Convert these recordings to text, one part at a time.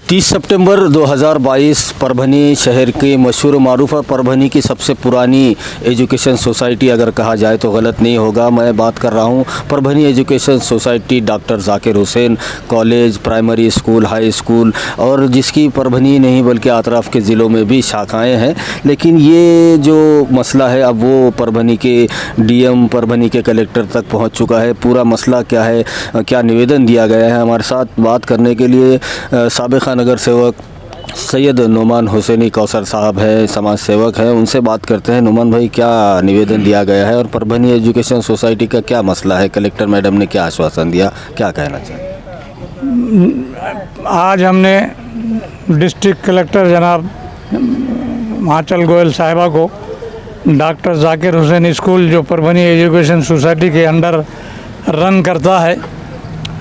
30 सितंबर 2022 परभनी शहर के मशहूर मारूफ और परभनी की सबसे पुरानी एजुकेशन सोसाइटी अगर कहा जाए तो गलत नहीं होगा। मैं बात कर रहा हूं Parbhani education society doctor Zakir Hussain college, primary school, high school, और जिसकी परभनी नहीं बल्कि अतराफ़ के ज़िलों में भी शाखाएं हैं। लेकिन ये जो मसला है अब वो परभनी के डीएम, परभनी के कलेक्टर तक पहुँच चुका है। पूरा मसला क्या है, क्या निवेदन दिया गया है, हमारे साथ बात करने के लिए साबिक़ नगर सेवक सैयद नुमान हुसैनी कौसर साहब है, समाज सेवक है। उनसे बात करते हैं। नुमान भाई, क्या निवेदन दिया गया है और परभनी एजुकेशन सोसाइटी का क्या मसला है? कलेक्टर मैडम ने क्या आश्वासन दिया, क्या कहना चाहिए? आज हमने डिस्ट्रिक्ट कलेक्टर जनाब आंचल गोयल साहिबा को डॉक्टर जाकिर हुसैन स्कूल जो परभनी एजुकेशन सोसाइटी के अंडर रन करता है,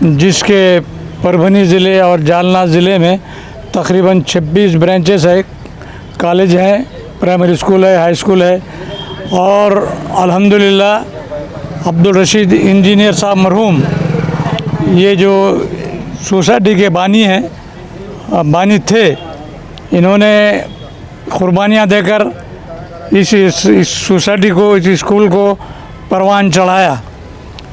जिसके परभनी ज़िले और जालना ज़िले में तकरीबन 26 ब्रांचेस है, कॉलेज हैं, प्राइमरी स्कूल है, हाई स्कूल है। और अल्हम्दुलिल्लाह अब्दुल रशीद इंजीनियर साहब मरहूम ये जो सोसाइटी के बानी थे, इन्होंने कुर्बानियाँ देकर इस सोसाइटी को, इस स्कूल को परवान चढ़ाया।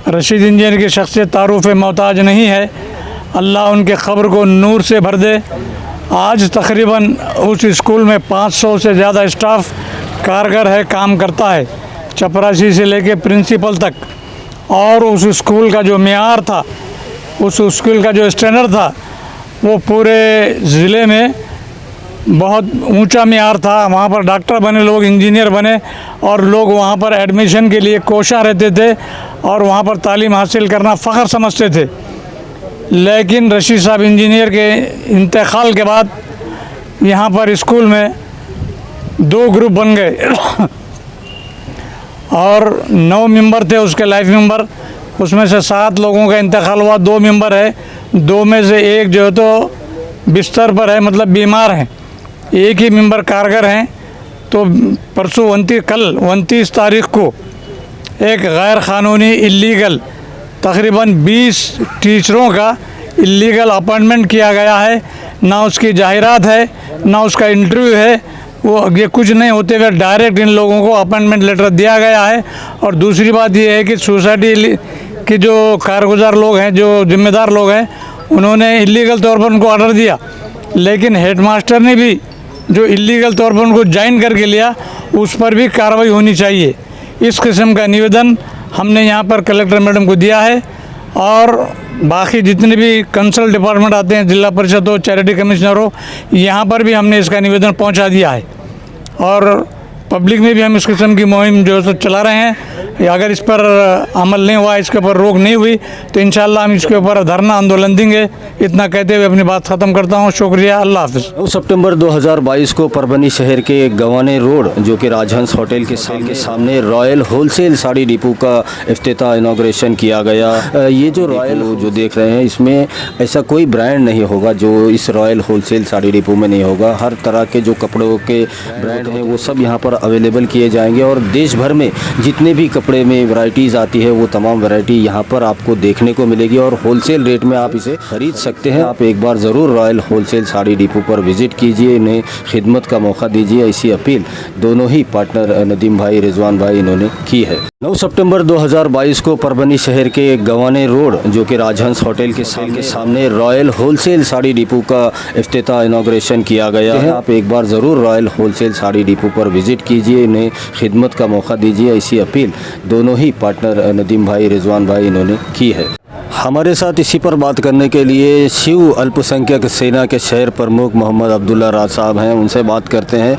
रशीद इंजीनियर की शख्सियत तारुफ मोहताज नहीं है, अल्लाह उनके क़ब्र को नूर से भर दे। आज तकरीबन उस स्कूल में 500 से ज़्यादा स्टाफ कारगर है, काम करता है, चपरासी से लेके प्रिंसिपल तक। और उस स्कूल का जो मेयार था, उस स्कूल का जो स्टैंडर्ड था, वो पूरे ज़िले में बहुत ऊंचा मेयार था। वहाँ पर डॉक्टर बने लोग, इंजीनियर बने, और लोग वहाँ पर एडमिशन के लिए कोशा रहते थे और वहाँ पर तालीम हासिल करना फ़ख्र समझते थे। लेकिन रशीद साहब इंजीनियर के इंतकाल के बाद यहाँ पर स्कूल में 2 ग्रुप बन गए और 9 मेंबर थे उसके लाइफ मेंबर। उसमें से 7 लोगों का इंतकाल हुआ, 2 मेंबर है, 2 में से एक जो है तो बिस्तर पर है, मतलब बीमार हैं, एक ही मेंबर कारगर हैं। तो परसों 29 तारीख़ को एक गैर क़ानूनी इल्लीगल तकरीबन 20 टीचरों का इल्लीगल अपॉइंटमेंट किया गया है। ना उसकी जाहिरात है, ना उसका इंटरव्यू है, वो ये कुछ नहीं होते हुए डायरेक्ट इन लोगों को अपॉइंटमेंट लेटर दिया गया है। और दूसरी बात ये है कि सोसाइटी के जो कारगुजार लोग हैं, जो जिम्मेदार लोग हैं, उन्होंने इल्लीगल तौर पर उनको ऑर्डर दिया, लेकिन हेडमास्टर ने भी जो इल्लीगल तौर पर उनको ज्वाइन करके लिया, उस पर भी कार्रवाई होनी चाहिए। इस किस्म का निवेदन हमने यहाँ पर कलेक्टर मैडम को दिया है। और बाकी जितने भी कंसल्ट डिपार्टमेंट आते हैं, जिला परिषद हो, चैरिटी कमिश्नर हो, यहाँ पर भी हमने इसका निवेदन पहुँचा दिया है। और पब्लिक में भी हम इस किस्म की मुहिम जो है चला रहे हैं। अगर इस पर अमल नहीं हुआ, इसके ऊपर रोक नहीं हुई, तो इंशाअल्लाह हम इसके ऊपर धरना आंदोलन देंगे। इतना कहते हुए अपनी बात ख़त्म करता हूँ। शुक्रिया, अल्लाह हाफ़िज़। 9 सितंबर 2022 को परभनी शहर के गवाने रोड जो कि राजहंस होटल के सामने रॉयल होलसेल साड़ी डिपो का इफ्तिताह इनॉग्रेशन किया गया। ये जो रॉयल जो देख रहे हैं, इसमें ऐसा कोई ब्रांड नहीं होगा जो इस रॉयल होलसेल साड़ी डिपो में नहीं होगा। हर तरह के जो कपड़ों के ब्रांड हैं वो सब यहाँ पर अवेलेबल किए जाएंगे। और देश भर में जितने भी कपड़े में वैरायटीज़ आती है, वो तमाम वैरायटी यहाँ पर आपको देखने को मिलेगी और होलसेल रेट में आप इसे ख़रीद सकते हैं। आप एक बार ज़रूर रॉयल होलसेल साड़ी डिपो पर विज़िट कीजिए, इन्हें खिदमत का मौका दीजिए। ऐसी अपील दोनों ही पार्टनर नदीम भाई, रिजवान भाई, इन्होंने की है। 9 सितंबर 2022 को परभनी शहर के गवाने रोड जो कि राजहंस होटल के सामने रॉयल होलसेल साड़ी डिपो का इफ्तिताह इनॉग्रेशन किया गया है। आप एक बार ज़रूर रॉयल होलसेल साड़ी डिपो पर विज़िट कीजिए, इन्हें खिदमत का मौका दीजिए। ऐसी अपील दोनों ही पार्टनर नदीम भाई, रिजवान भाई, इन्होंने की है। हमारे साथ इसी पर बात करने के लिए शिव अल्पसंख्यक सेना के शहर प्रमुख मोहम्मद अब्दुल्ला राज साहब हैं। उनसे बात करते हैं।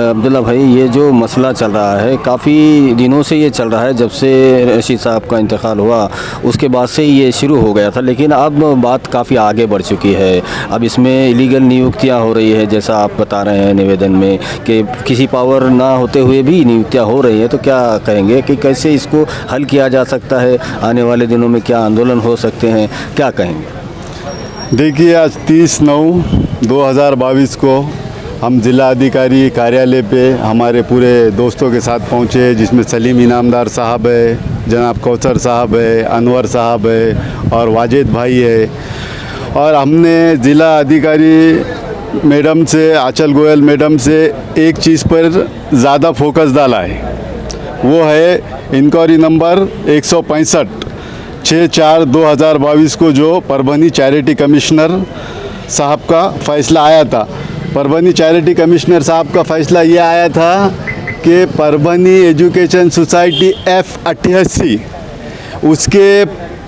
अब्दुल्ला भाई, ये जो मसला चल रहा है, काफ़ी दिनों से ये चल रहा है, जब से रशीद साहब का इंतकाल हुआ उसके बाद से ये शुरू हो गया था, लेकिन अब बात काफ़ी आगे बढ़ चुकी है। अब इसमें इलीगल नियुक्तियाँ हो रही है, जैसा आप बता रहे हैं निवेदन में कि किसी पावर ना होते हुए भी नियुक्तियाँ हो रही हैं। तो क्या कहेंगे कि कैसे इसको हल किया जा सकता है? आने वाले दिनों में क्या आंदोलन हो सकते हैं, क्या कहेंगे? देखिए, आज 30/9/2022 को हम जिला अधिकारी कार्यालय पे हमारे पूरे दोस्तों के साथ पहुँचे, जिसमें सलीम इनामदार साहब है, जनाब कौसर साहब है, अनवर साहब है और वाजिद भाई है। और हमने ज़िला अधिकारी मैडम से, आंचल गोयल मैडम से एक चीज़ पर ज़्यादा फोकस डाला है, वो है इंक्वायरी नंबर 165 6/4/2022 को जो परभनी चैरिटी कमिश्नर साहब का फ़ैसला आया था। परभनी चैरिटी कमिश्नर साहब का फ़ैसला ये आया था कि परभनी एजुकेशन सोसाइटी F88 उसके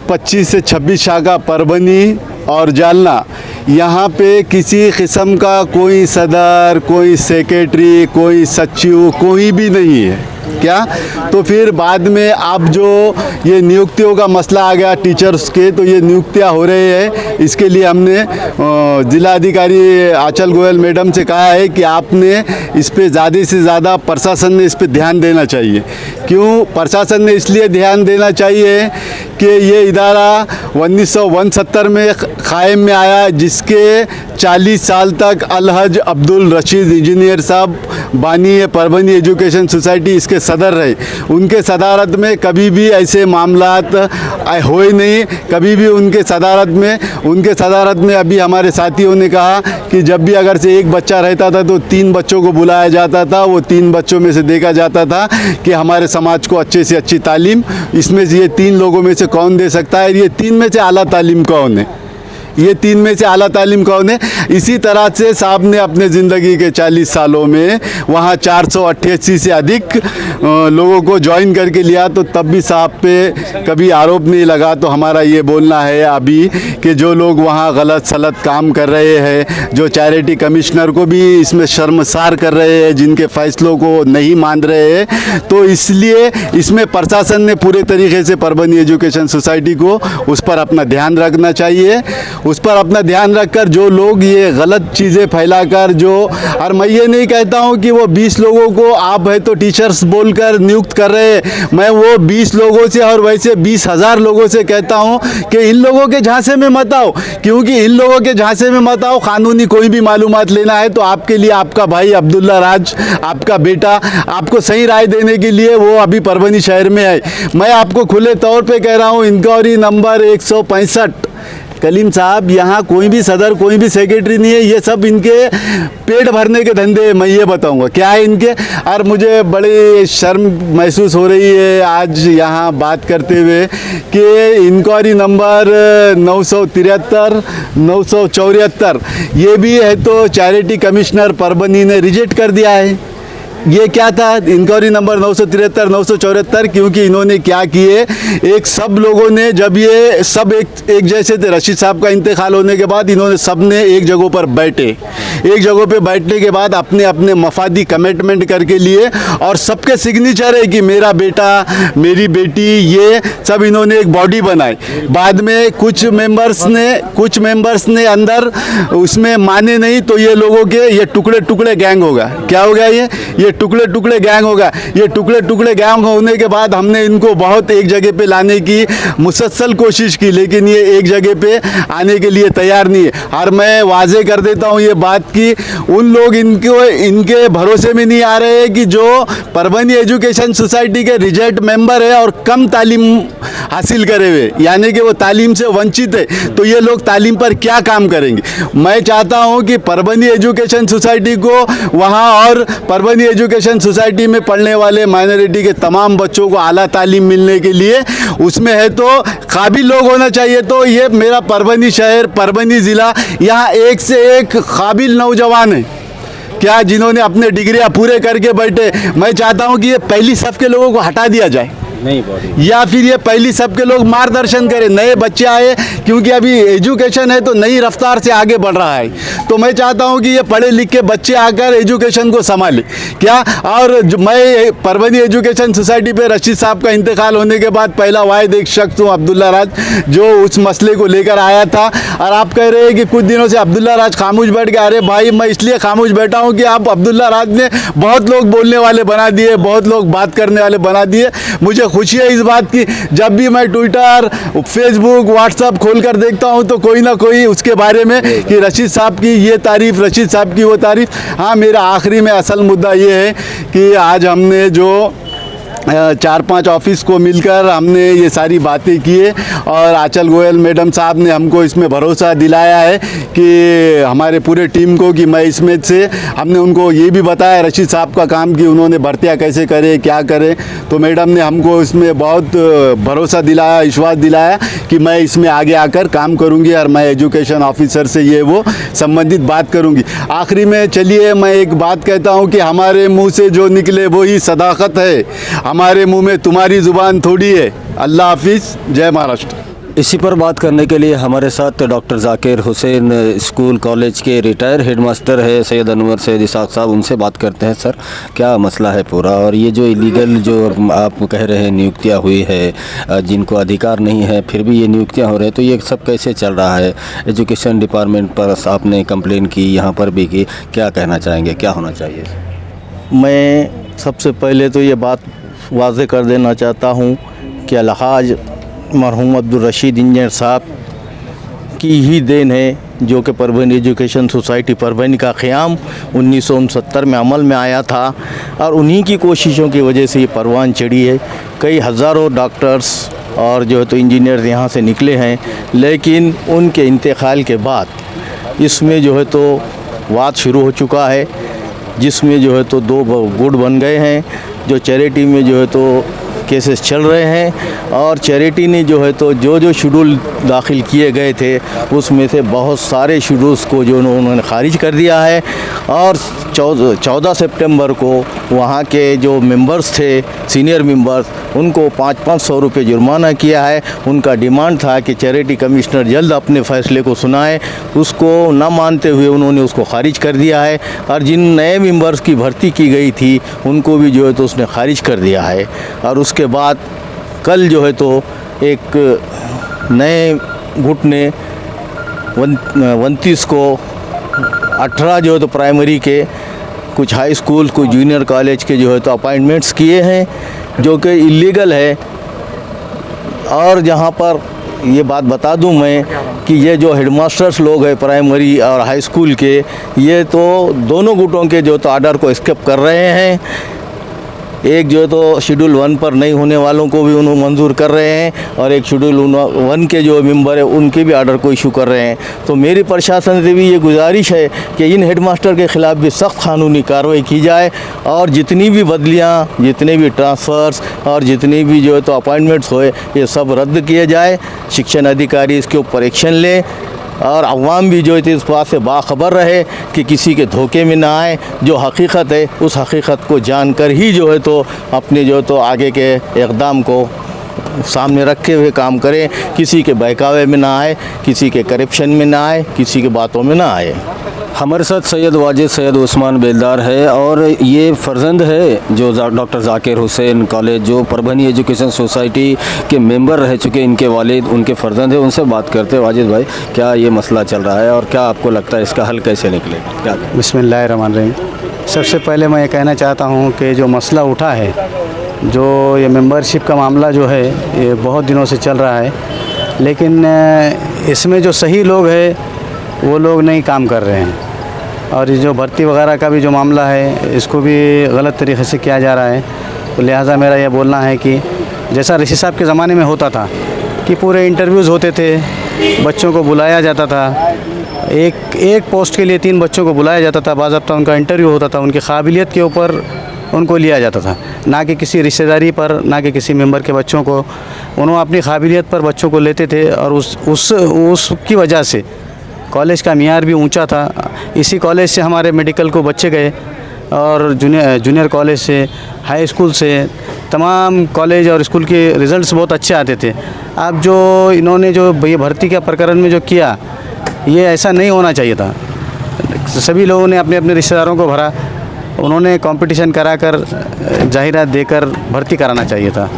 25 से 26 शाखा परभनी और जालना, यहाँ पे किसी किस्म का कोई सदर, कोई सेक्रेटरी, कोई सचिव, कोई भी नहीं है। क्या तो फिर बाद में अब जो ये नियुक्तियों का मसला आ गया टीचर्स के, तो ये नियुक्तियाँ हो रही है, इसके लिए हमने जिला अधिकारी आंचल गोयल मैडम से कहा है कि आपने इस पे ज़्यादा से ज़्यादा प्रशासन ने इस पे ध्यान देना चाहिए। क्यों प्रशासन ने इसलिए ध्यान देना चाहिए कि ये इदारा 1969 में क़ायम में आया, जिसके 40 साल तक अलहज अब्दुल रशीद इंजीनियर साहब बानी परभनी एजुकेशन सोसाइटी इसके सदर रहे। उनके सदारत में कभी भी ऐसे मामलात हुए नहीं, कभी भी उनके सदारत में अभी हमारे साथियों ने कहा कि जब भी अगर से एक बच्चा रहता था तो 3 बच्चों को बुलाया जाता था, वो 3 बच्चों में से देखा जाता था कि हमारे समाज को अच्छे से अच्छी तालीम, इसमें से ये 3 लोगों में से कौन दे सकता है, ये 3 में से आला तालीम कौन है, ये 3 में से आला तालीम कौन है। इसी तरह से साहब ने अपने ज़िंदगी के 40 सालों में वहाँ 488 से अधिक लोगों को ज्वाइन करके लिया, तो तब भी साहब पे कभी आरोप नहीं लगा। तो हमारा ये बोलना है अभी कि जो लोग वहाँ गलत सलत काम कर रहे हैं, जो चैरिटी कमिश्नर को भी इसमें शर्मसार कर रहे हैं, जिनके फ़ैसलों को नहीं मान रहे हैं, तो इसलिए इसमें प्रशासन ने पूरे तरीके से परभनी एजुकेशन सोसाइटी को उस पर अपना ध्यान रखना चाहिए। उस पर अपना ध्यान रखकर जो लोग ये गलत चीज़ें फैलाकर जो, और मैं ये नहीं कहता हूँ कि वो 20 लोगों को आप है तो टीचर्स बोलकर नियुक्त कर रहे हैं, मैं वो 20 लोगों से और वैसे 20,000 लोगों से कहता हूँ कि इन लोगों के झांसे में मत आओ, क्योंकि इन लोगों के झांसे में मत आओ। कानूनी कोई भी मालूमात लेना है तो आपके लिए आपका भाई अब्दुल्ला राज, आपका बेटा, आपको सही राय देने के लिए वो अभी परभनी शहर में है। मैं आपको खुले तौर पे कह रहा हूँ, इंक्वायरी नंबर 165 कलीम साहब, यहाँ कोई भी सदर, कोई भी सेक्रेटरी नहीं है, ये सब इनके पेट भरने के धंधे। मैं ये बताऊँगा क्या है इनके, और मुझे बड़ी शर्म महसूस हो रही है आज यहाँ बात करते हुए कि इंक्वायरी नंबर 973, 974 ये भी है तो चैरिटी कमिश्नर परभनी ने रिजेक्ट कर दिया है। ये क्या था इंक्वायरी नंबर 973, 974, क्योंकि इन्होंने क्या किए, एक सब लोगों ने जब ये सब एक जैसे थे, रशीद साहब का इंतकाल होने के बाद इन्होंने सब ने एक जगह पर बैठे, एक जगह पे बैठने के बाद अपने अपने मफादी कमिटमेंट करके लिए, और सबके सिग्नेचर है कि मेरा बेटा, मेरी बेटी, ये सब इन्होंने एक बॉडी बनाई। बाद में कुछ मेंबर्स ने अंदर उसमें माने नहीं, तो ये लोगों के ये टुकड़े टुकड़े गैंग होगा। क्या होगा ये टुकड़े टुकड़े गैंग होगा। ये टुकड़े टुकड़े गैंग होने के बाद हमने इनको बहुत एक जगह पे लाने की मुसलसल कोशिश की, लेकिन ये एक जगह पे आने के लिए तैयार नहीं है। और मैं वाजे कर देता हूँ ये बात कि उन लोग इनके भरोसे में नहीं आ रहे हैं कि जो परभनी एजुकेशन सोसाइटी के रिजेक्ट मेंबर है और कम तालीम हासिल करे हुए, यानी कि वो तालीम से वंचित है, तो ये लोग तालीम पर क्या काम करेंगे। मैं चाहता हूँ कि परभनी एजुकेशन सोसाइटी को वहाँ और परभनी एजुकेशन सोसाइटी में पढ़ने वाले माइनॉरिटी के तमाम बच्चों को आला तालीम मिलने के लिए उसमें है तो काबिल लोग होना चाहिए। तो ये मेरा परभनी शहर, परभनी ज़िला, यहाँ एक से एक काबिल नौजवान है क्या, जिन्होंने अपने डिग्रियाँ पूरे करके बैठे। मैं चाहता हूँ कि ये पहली सफ़ के लोगों को हटा दिया जाए, या फिर ये पहली सबके लोग मार्गदर्शन करें, नए बच्चे आए, क्योंकि अभी एजुकेशन है तो नई रफ्तार से आगे बढ़ रहा है। तो मैं चाहता हूं कि ये पढ़े लिख के बच्चे आकर एजुकेशन को संभालें क्या। और मैं परभनी एजुकेशन सोसाइटी पे रशीद साहब का इंतकाल होने के बाद पहला वाहिद एक शख्स हूँ, अब्दुल्ला राज, जो उस मसले को लेकर आया था। और आप कह रहे हैं कि कुछ दिनों से अब्दुल्ला राज खामोश बैठ गया। अरे भाई, मैं इसलिए खामोश बैठा हूँ कि आप अब्दुल्ला राज ने बहुत लोग बोलने वाले बना दिए, बहुत लोग बात करने वाले बना दिए। मुझे खुशी है इस बात की, जब भी मैं ट्विटर, फेसबुक, व्हाट्सएप खोलकर देखता हूं तो कोई ना कोई उसके बारे में कि रशीद साहब की ये तारीफ़, रशीद साहब की वो तारीफ़। हाँ, मेरा आखिरी में असल मुद्दा ये है कि आज हमने जो 4-5 ऑफिस को मिलकर हमने ये सारी बातें की है और आंचल गोयल मैडम साहब ने हमको इसमें भरोसा दिलाया है कि हमारे पूरे टीम को कि मैं इसमें से हमने उनको ये भी बताया रशीद साहब का काम कि उन्होंने भर्तियाँ कैसे करे क्या करे, तो मैडम ने हमको इसमें बहुत भरोसा दिलाया, विश्वास दिलाया कि मैं इसमें आगे आकर काम करूँगी और मैं एजुकेशन ऑफिसर से ये वो संबंधित बात करूँगी। आखिरी में चलिए मैं एक बात कहता हूँ कि हमारे मुंह से जो निकले वो ही सदाकत है, हमारे मुंह में तुम्हारी ज़ुबान थोड़ी है। अल्लाह हाफिज़, जय महाराष्ट्र। इसी पर बात करने के लिए हमारे साथ doctor Zakir Hussain school college के रिटायर हेडमास्टर है सैयद अनवर सैयद इसाक साहब, उनसे बात करते हैं। सर, क्या मसला है पूरा, और ये जो इलीगल जो आप कह रहे हैं नियुक्तियाँ हुई है जिनको अधिकार नहीं है फिर भी ये नियुक्तियाँ हो रही है, तो ये सब कैसे चल रहा है? एजुकेशन डिपार्टमेंट पर आपने कंप्लेन की, यहाँ पर भी की, क्या कहना चाहेंगे, क्या होना चाहिए? मैं सबसे पहले तो ये बात वाज़े कर देना चाहता हूँ कि अलहाज मरहूम अब्दुल रशीद इंजीनियर साहब की ही देन है जो कि परभनी एजुकेशन सोसाइटी परभनी का क़याम 1969 में अमल में आया था और उन्हीं की कोशिशों की वजह से ये परवान चढ़ी है। कई हज़ारों डॉक्टर्स और जो है तो इंजीनियर यहाँ से निकले हैं, लेकिन उनके इंतकाल के बाद इसमें जो है तो वाद शुरू हो चुका है, जिसमें जो है तो 2 गुट बन गए हैं। जो चैरिटी में जो है तो केसेस चल रहे हैं और चैरिटी ने जो है तो जो शेड्यूल दाखिल किए गए थे उसमें से बहुत सारे शेड्यूल्स को जो उन्होंने ख़ारिज कर दिया है और 14 सितंबर को वहाँ के जो मेंबर्स थे, सीनियर मेंबर्स, उनको 500 रुपये जुर्माना किया है। उनका डिमांड था कि चैरिटी कमिश्नर जल्द अपने फ़ैसले को सुनाए, उसको न मानते हुए उन्होंने उसको ख़ारिज कर दिया है और जिन नए मेंबर्स की भर्ती की गई थी उनको भी जो है तो उसने ख़ारिज कर दिया है। और उसके बाद कल जो है तो एक नए गुट ने 29 को 18 जो है तो प्राइमरी के, कुछ हाई स्कूल, कुछ जूनियर कॉलेज के जो है तो अपॉइंटमेंट्स किए हैं जो कि इलीगल है। और जहाँ पर ये बात बता दूं मैं कि ये जो हेडमास्टर्स लोग हैं प्राइमरी और हाई स्कूल के, ये तो दोनों गुटों के जो तो आर्डर को स्किप कर रहे हैं। एक जो तो शेड्यूल 1 पर नहीं होने वालों को भी उन्होंने मंजूर कर रहे हैं और एक शेड्यूल 1 के जो मेंबर है उनके भी आर्डर को इशू कर रहे हैं। तो मेरी प्रशासन से भी ये गुजारिश है कि इन हेडमास्टर के ख़िलाफ़ भी सख्त कानूनी कार्रवाई की जाए और जितनी भी बदलियाँ, जितने भी ट्रांसफ़र्स और जितनी भी जो है तो अपॉइंटमेंट्स होए ये सब रद्द किए जाए। शिक्षण अधिकारी इसके ऊपर एक्शन ले और अवाम भी जो है इस बात से बाखबर रहे कि किसी के धोखे में ना आए। जो हकीकत है उस हकीकत को जानकर ही जो है तो अपने जो है तो आगे के इक़दाम को सामने रखे हुए काम करें, किसी के बहकावे में ना आए, किसी के करप्शन में ना आए, किसी के बातों में ना आए। हमारे साथ सैयद वाजिद सैयद उस्मान बेलदार है और ये फर्जंद है जो डॉक्टर जाकिर हुसैन कॉलेज जो परभनी एजुकेशन सोसाइटी के मेंबर रह चुके, इनके वालिद उनके फर्जंद है। उनसे बात करते हैं। वाजिद भाई, क्या ये मसला चल रहा है और क्या आपको लगता है इसका हल कैसे निकले? क्या? बिस्मिल्लाहिर्रहमानिर्रहीम। सबसे पहले मैं ये कहना चाहता हूँ कि जो मसला उठा है, जो ये मेंबरशिप का मामला जो है ये बहुत दिनों से चल रहा है, लेकिन इसमें जो सही लोग हैं वो लोग नहीं काम कर रहे हैं और ये जो भर्ती वगैरह का भी जो मामला है इसको भी गलत तरीक़े से किया जा रहा है। तो लिहाजा मेरा ये बोलना है कि जैसा ऋषि साहब के ज़माने में होता था कि पूरे इंटरव्यूज़ होते थे, बच्चों को बुलाया जाता था, एक पोस्ट के लिए 3 बच्चों को बुलाया जाता था, बाज़ाब्ता उनका इंटरव्यू होता था, उनकी काबिलियत के ऊपर उनको लिया जाता था, ना कि किसी रिश्तेदारी पर, ना कि किसी मेंबर के बच्चों को। उन्होंने अपनी काबिलियत पर बच्चों को लेते थे और उसकी वजह से कॉलेज का मियार भी ऊंचा था। इसी कॉलेज से हमारे मेडिकल को बच्चे गए और जूनियर कॉलेज से, हाई स्कूल से, तमाम कॉलेज और स्कूल के रिज़ल्ट्स बहुत अच्छे आते थे। अब जो इन्होंने जो ये भर्ती के प्रकरण में जो किया, ये ऐसा नहीं होना चाहिए था। सभी लोगों ने अपने अपने रिश्तेदारों को भरा, उन्होंने कंपटीशन कराकर जाहिरात देकर भर्ती कराना चाहिए था।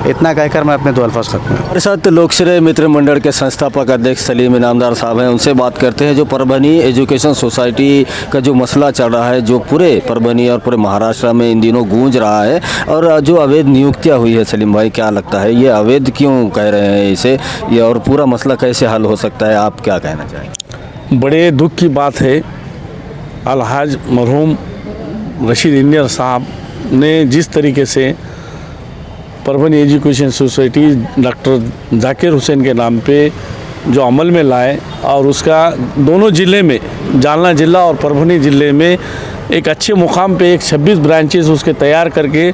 इतना कहकर मैं अपने 2 अल्फाज खत्म। हमारे साथ लोकश्रेय मित्र मंडल के संस्थापक अध्यक्ष सलीम इनामदार साहब हैं, उनसे बात करते हैं। जो परभनी एजुकेशन सोसाइटी का जो मसला चल रहा है, जो पूरे परभनी और पूरे महाराष्ट्र में इन दिनों गूंज रहा है, और जो अवैध नियुक्तियाँ हुई है, सलीम भाई क्या लगता है ये अवैध क्यों कह रहे हैं इसे, ये और पूरा मसला कैसे हल हो सकता है, आप क्या कहना चाहेंगे? बड़े दुख की बात है, अलहाज मरहूम रशीद इंजीनियर साहब ने जिस तरीके से Parbhani education society doctor Zakir Hussain के नाम पे जो अमल में लाए और उसका दोनों ज़िले में, जालना ज़िला और परभनी ज़िले में एक अच्छे मुकाम पे एक 26 ब्रांचेस उसके तैयार करके,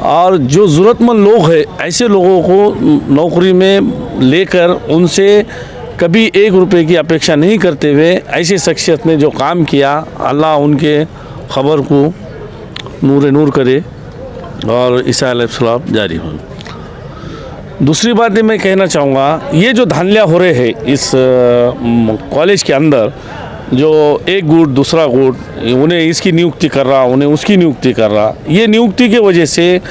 और जो ज़रूरतमंद लोग हैं ऐसे लोगों को नौकरी में लेकर उनसे कभी 1 रुपये की अपेक्षा नहीं करते हुए ऐसी शख्सियत ने जो काम किया, अल्लाह उनके ख़बर को नूर करे और ईसा अलैहिस्सलाम जारी हो। दूसरी बात ये मैं कहना चाहूँगा, ये जो धांधलियाँ हो रहे हैं इस कॉलेज के अंदर, जो एक गुट दूसरा गुट उन्हें इसकी नियुक्ति कर रहा, उन्हें उसकी नियुक्ति कर रहा, ये नियुक्ति की वजह से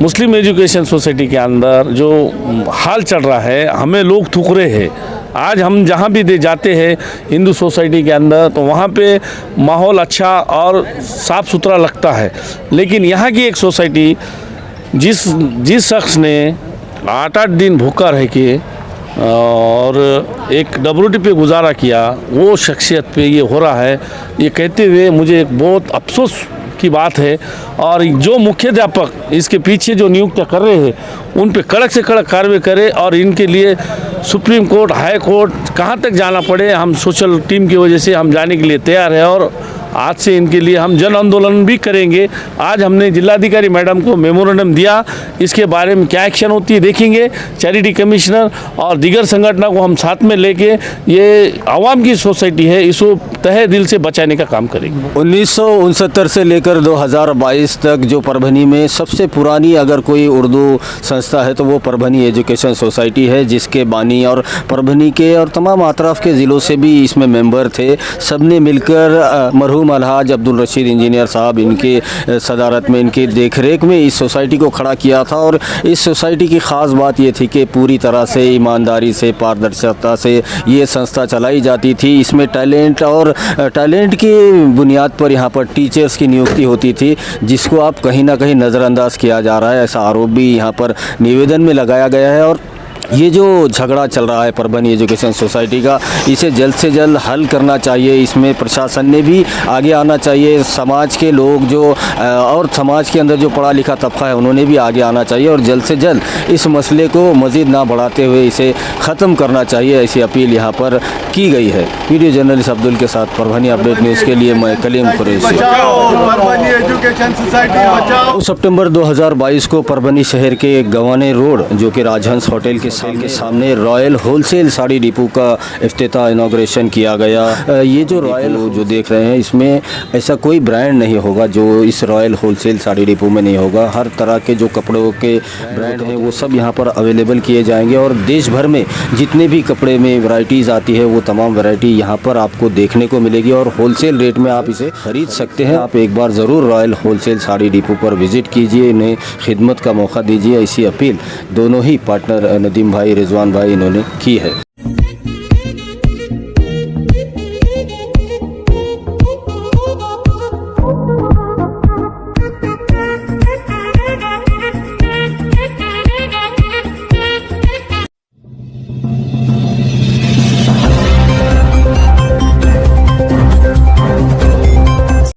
मुस्लिम एजुकेशन सोसाइटी के अंदर जो हाल चल रहा है, हमें लोग थूक रहे हैं। आज हम जहाँ भी दे जाते हैं हिंदू सोसाइटी के अंदर तो वहाँ पे माहौल अच्छा और साफ़ सुथरा लगता है, लेकिन यहाँ की एक सोसाइटी जिस शख्स ने 8-8 दिन भूखा रह के और एक WT पे गुजारा किया, वो शख्सियत पे ये हो रहा है, ये कहते हुए मुझे एक बहुत अफसोस की बात है। और जो मुख्याध्यापक इसके पीछे जो नियुक्तियाँ कर रहे हैं उन पे कड़क से कड़क कार्रवाई करे और इनके लिए सुप्रीम कोर्ट, हाई कोर्ट कहाँ तक जाना पड़े, हम सोशल टीम की वजह से हम जाने के लिए तैयार हैं और आज से इनके लिए हम जन आंदोलन भी करेंगे। आज हमने जिलाधिकारी मैडम को मेमोरेंडम दिया, इसके बारे में क्या एक्शन होती है देखेंगे। चैरिटी कमिश्नर और दीगर संगठनों को हम साथ में लेके ये आवाम की सोसाइटी है, इसको तहे दिल से बचाने का काम करेंगे। 1969 से लेकर 2022 तक जो परभनी में सबसे पुरानी अगर कोई उर्दू संस्था है तो वो परभनी एजुकेशन सोसाइटी है, जिसके बानी और परभनी के और तमाम अतराफ़ के ज़िलों से भी इसमें मेंबर थे। सब ने मिलकर मरहूम अलहाज अब्दुल रशीद इंजीनियर साहब इनके सदारत में, इनके देखरेख में इस सोसाइटी को खड़ा किया था। और इस सोसाइटी की ख़ास बात ये थी कि पूरी तरह से ईमानदारी से, पारदर्शिता से ये संस्था चलाई जाती थी। इसमें टैलेंट और टैलेंट की बुनियाद पर यहाँ पर टीचर्स की नियुक्ति होती थी, जिसको आप कहीं ना कहीं नज़रअंदाज किया जा रहा है, ऐसा आरोप भी यहाँ पर निवेदन में लगाया गया है। और ये जो झगड़ा चल रहा है परभनी एजुकेशन सोसाइटी का, इसे जल्द से जल्द हल करना चाहिए। इसमें प्रशासन ने भी आगे आना चाहिए, समाज के लोग जो और समाज के अंदर जो पढ़ा लिखा तबका है उन्होंने भी आगे आना चाहिए और जल्द से जल्द इस मसले को मज़ीद ना बढ़ाते हुए इसे ख़त्म करना चाहिए, ऐसी अपील यहाँ पर की गई है। वीडियो जर्नलिस्ट अब्दुल के साथ परभनी अपडेट न्यूज़ के लिए मैं कलीम कुरैशी। सितंबर 2022 को परभनी शहर के गवाने रोड जो कि राजहंस होटल के सामने रॉयल होलसेल साड़ी डिपो का इफ्तिताह इनॉग्रेशन किया गया। ये जो रॉयल जो देख रहे हैं, इसमें ऐसा कोई ब्रांड नहीं होगा जो इस रॉयल होलसेल साड़ी डिपो में नहीं होगा। हर तरह के जो कपड़ों के ब्रांड हैं वो सब यहाँ पर अवेलेबल किए जाएंगे और देश भर में जितने भी कपड़े में वैरायटीज़ आती है वो तमाम वैरायटी यहाँ पर आपको देखने को मिलेगी और होलसेल रेट में आप इसे खरीद सकते हैं। आप एक बार ज़रूर रॉयल होलसेल साड़ी डिपो पर विज़िट कीजिए, इन्हें खिदमत का मौका दीजिए, ऐसी अपील दोनों ही पार्टनर नदीम भाई, रिजवान भाई इन्होंने की है।